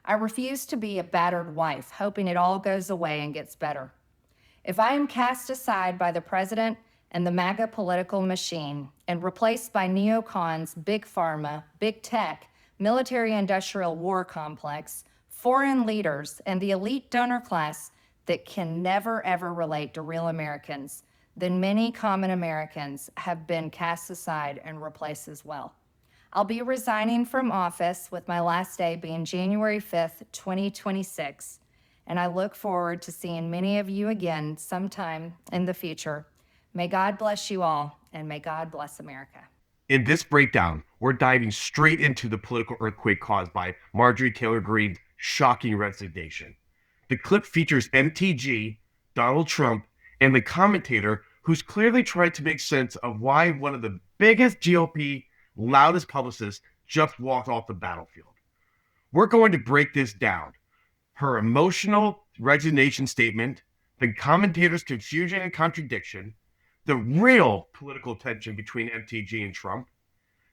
I refuse to be a battered wife, hoping it all goes away and gets better. If I am cast aside by the president and the MAGA political machine and replaced by neocons, big pharma, big tech, military-industrial war complex, foreign leaders, and the elite donor class that can never, ever relate to real Americans, then many common Americans have been cast aside and replaced as well. I'll be resigning from office with my last day being January 5th, 2026, and I look forward to seeing many of you again sometime in the future. May God bless you all, and may God bless America. In this breakdown, we're diving straight into the political earthquake caused by Marjorie Taylor Greene's shocking resignation. The clip features MTG, Donald Trump, and the commentator who's clearly tried to make sense of why one of the biggest GOP loudest publicists just walked off the battlefield. We're going to break this down. Her emotional resignation statement, the commentator's confusion and contradiction, the real political tension between MTG and Trump,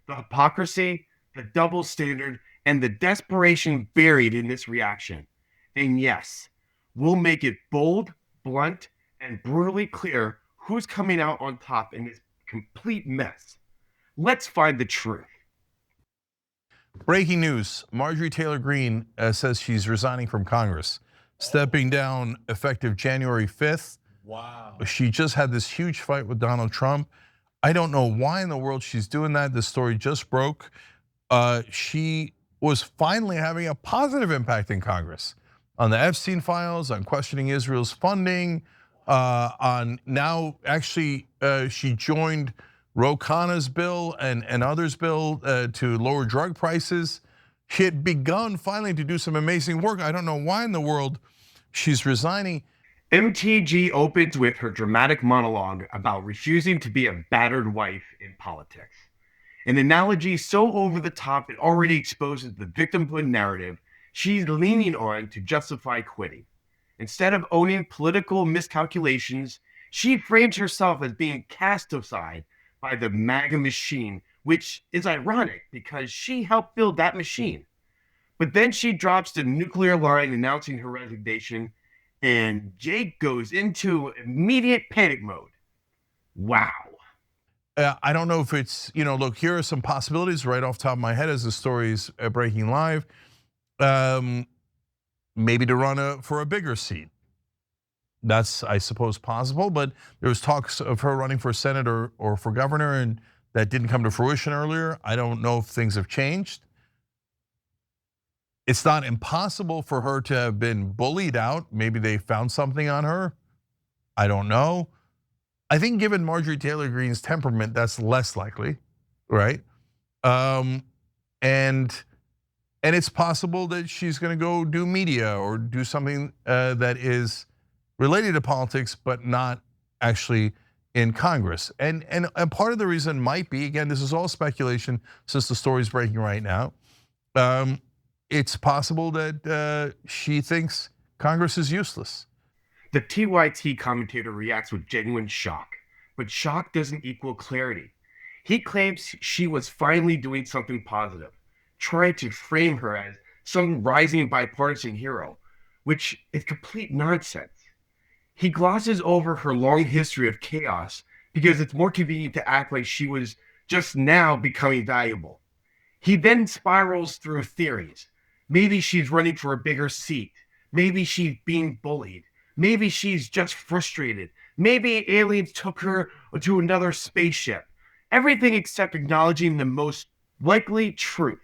the hypocrisy, the double standard, and the desperation buried in this reaction. And yes, we'll make it bold, blunt, and brutally clear who's coming out on top in this complete mess. Let's find the truth. Breaking news, Marjorie Taylor Greene says she's resigning from Congress, stepping down effective January 5th. Wow. She just had this huge fight with Donald Trump. I don't know why in the world she's doing that. The story just broke. She was finally having a positive impact in Congress on the Epstein files, on questioning Israel's funding, on now actually she joined Ro Khanna's bill and others' bill to lower drug prices. She had begun finally to do some amazing work. I don't know why in the world she's resigning. MTG opens with her dramatic monologue about refusing to be a battered wife in politics. An analogy so over the top it already exposes the victimhood narrative she's leaning on to justify quitting. Instead of owning political miscalculations, she frames herself as being cast aside by the MAGA machine, which is ironic because she helped build that machine. But then she drops the nuclear line announcing her resignation, and Jake goes into immediate panic mode. Wow. I don't know if it's, look, here are some possibilities right off the top of my head as the story's breaking live. Maybe to run for a bigger seat. That's, I suppose, possible, but there was talks of her running for Senate or for governor, and that didn't come to fruition earlier. I don't know if things have changed. It's not impossible for her to have been bullied out. Maybe they found something on her. I don't know. I think given Marjorie Taylor Greene's temperament, that's less likely, right? And it's possible that she's gonna go do media or do something that is related to politics, but not actually in Congress. And part of the reason might be, again, this is all speculation since the story's breaking right now. It's possible that she thinks Congress is useless. The TYT commentator reacts with genuine shock, but shock doesn't equal clarity. He claims she was finally doing something positive, trying to frame her as some rising bipartisan hero, which is complete nonsense. He glosses over her long history of chaos because it's more convenient to act like she was just now becoming valuable. He then spirals through theories. Maybe she's running for a bigger seat. Maybe she's being bullied. Maybe she's just frustrated. Maybe aliens took her to another spaceship. Everything except acknowledging the most likely truth.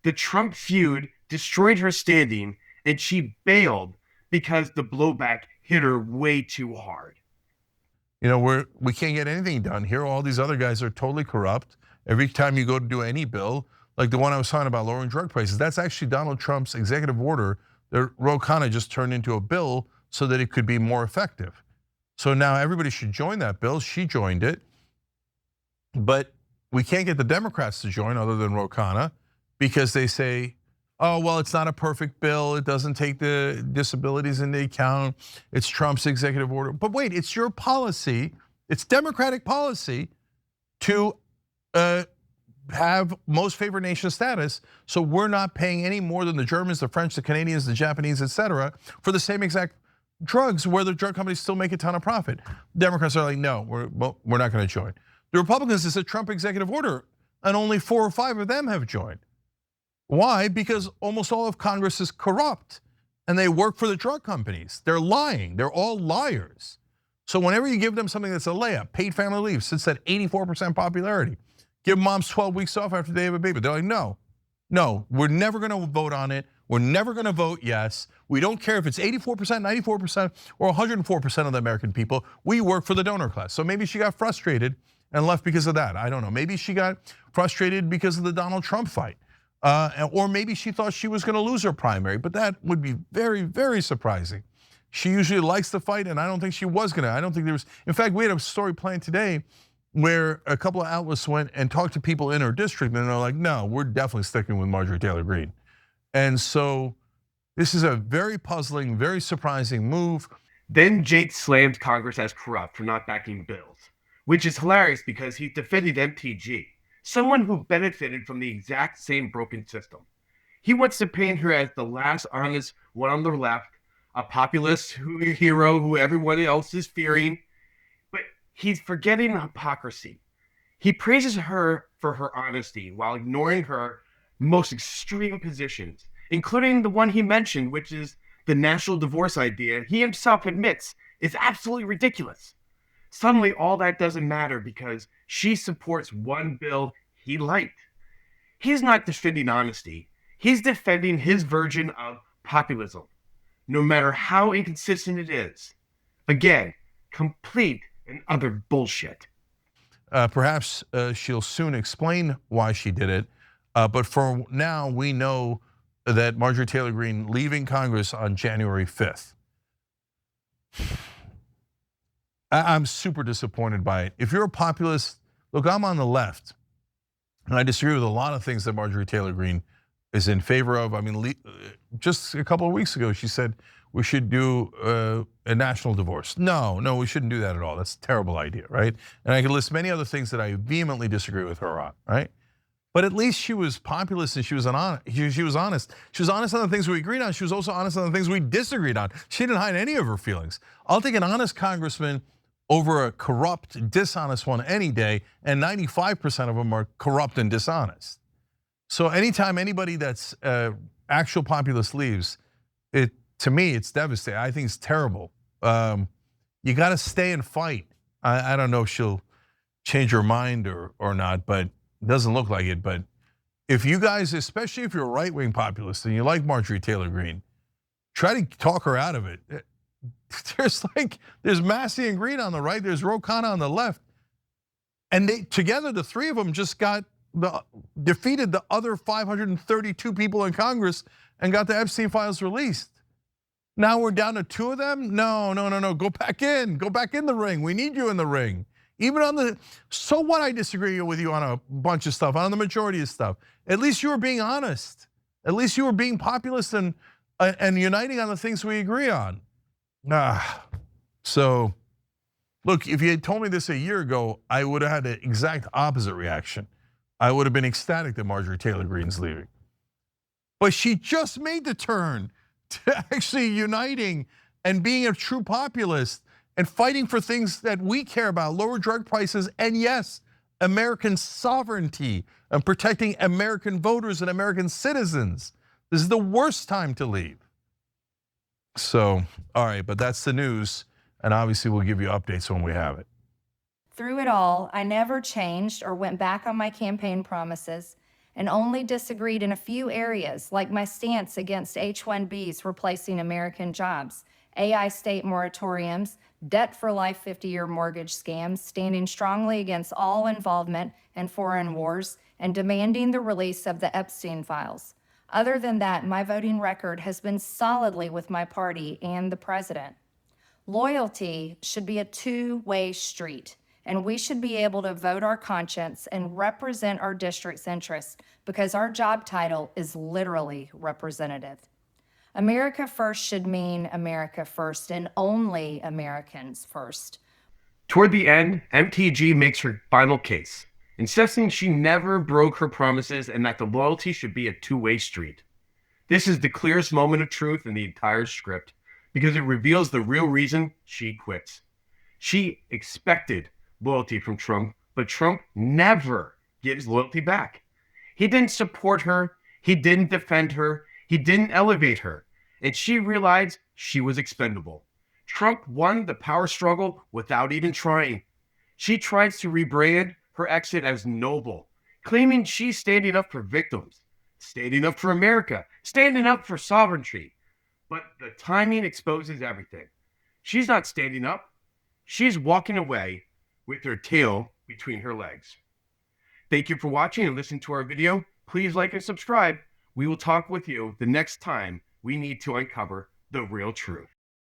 The Trump feud destroyed her standing, and she bailed because the blowback hit her way too hard. We can't get anything done here. All these other guys are totally corrupt. Every time you go to do any bill, like the one I was talking about, lowering drug prices, that's actually Donald Trump's executive order that Ro Khanna just turned into a bill so that it could be more effective. So now everybody should join that bill. She joined it. But we can't get the Democrats to join other than Ro Khanna because they say, oh, well, it's not a perfect bill. It doesn't take the disabilities into account. It's Trump's executive order. But wait, it's your policy. It's Democratic policy to have most favored nation status, so we're not paying any more than the Germans, the French, the Canadians, the Japanese, etc., for the same exact drugs where the drug companies still make a ton of profit. Democrats are like, no, we're not going to join. The Republicans, it's a Trump executive order, and only 4 or 5 of them have joined. Why? Because almost all of Congress is corrupt, and they work for the drug companies. They're lying. They're all liars. So whenever you give them something that's a layup, paid family leave sits at 84% popularity. Give moms 12 weeks off after they have a baby. They're like, no, we're never going to vote on it. We're never going to vote yes. We don't care if it's 84%, 94%, or 104% of the American people. We work for the donor class. So maybe she got frustrated and left because of that. I don't know. Maybe she got frustrated because of the Donald Trump fight. Or maybe she thought she was going to lose her primary, but that would be very, very surprising. She usually likes the fight, and I don't think she was going to. I don't think there was. In fact, we had a story planned today where a couple of outlets went and talked to people in her district, and they're like, no, we're definitely sticking with Marjorie Taylor Greene. And so this is a very puzzling, very surprising move. Then Jake slammed Congress as corrupt for not backing bills, which is hilarious because he defended MTG, someone who benefited from the exact same broken system. He wants to paint her as the last honest one on the left, a populist hero who everyone else is fearing, but he's forgetting hypocrisy. He praises her for her honesty while ignoring her most extreme positions, including the one he mentioned, which is the national divorce idea he himself admits is absolutely ridiculous. Suddenly, all that doesn't matter because she supports one bill he liked. He's not defending honesty. He's defending his version of populism, no matter how inconsistent it is. Again, complete and utter bullshit. Perhaps she'll soon explain why she did it. But for now, we know that Marjorie Taylor Greene leaving Congress on January 5th. I'm super disappointed by it. If you're a populist, look, I'm on the left, and I disagree with a lot of things that Marjorie Taylor Greene is in favor of. I mean, just a couple of weeks ago, she said we should do a national divorce. No, we shouldn't do that at all. That's a terrible idea, right? And I could list many other things that I vehemently disagree with her on, right? But at least she was populist and she was honest. She was honest. She was honest on the things we agreed on. She was also honest on the things we disagreed on. She didn't hide any of her feelings. I'll take an honest congressman over a corrupt, dishonest one any day, and 95% of them are corrupt and dishonest. So anytime anybody that's actual populist leaves, to me, it's devastating. I think it's terrible. You got to stay and fight. I don't know if she'll change her mind or not, but it doesn't look like it. But if you guys, especially if you're a right-wing populist and you like Marjorie Taylor Greene, try to talk her out of it. There's Massey and Greene on the right, there's Ro Khanna on the left, and together the three of them just defeated the other 532 people in Congress and got the Epstein files released. Now we're down to 2 of them? No. Go back in the ring. We need you in the ring. Even on so what, I disagree with you on a bunch of stuff, on the majority of stuff. At least you were being honest. At least you were being populist and uniting on the things we agree on. So look, if you had told me this a year ago, I would have had the exact opposite reaction. I would have been ecstatic that Marjorie Taylor Greene's leaving. But she just made the turn to actually uniting and being a true populist and fighting for things that we care about, lower drug prices, and yes, American sovereignty and protecting American voters and American citizens. This is the worst time to leave. So, all right, but that's the news, and obviously we'll give you updates when we have it. Through it all, I never changed or went back on my campaign promises and only disagreed in a few areas, like my stance against H-1Bs replacing American jobs, AI state moratoriums, debt for life 50-year mortgage scams, standing strongly against all involvement in foreign wars, and demanding the release of the Epstein files. Other than that, my voting record has been solidly with my party and the president. Loyalty should be a two-way street, and we should be able to vote our conscience and represent our district's interests because our job title is literally representative. America first should mean America first and only Americans first. Toward the end, MTG makes her final case insisting she never broke her promises and that the loyalty should be a two-way street. This is the clearest moment of truth in the entire script because it reveals the real reason she quits. She expected loyalty from Trump, but Trump never gives loyalty back. He didn't support her. He didn't defend her. He didn't elevate her. And she realized she was expendable. Trump won the power struggle without even trying. She tries to rebrand her exit as noble, claiming she's standing up for victims, standing up for America, standing up for sovereignty. But the timing exposes everything. She's not standing up. She's walking away with her tail between her legs. Thank you for watching and listening to our video. Please like and subscribe. We will talk with you the next time we need to uncover the real truth.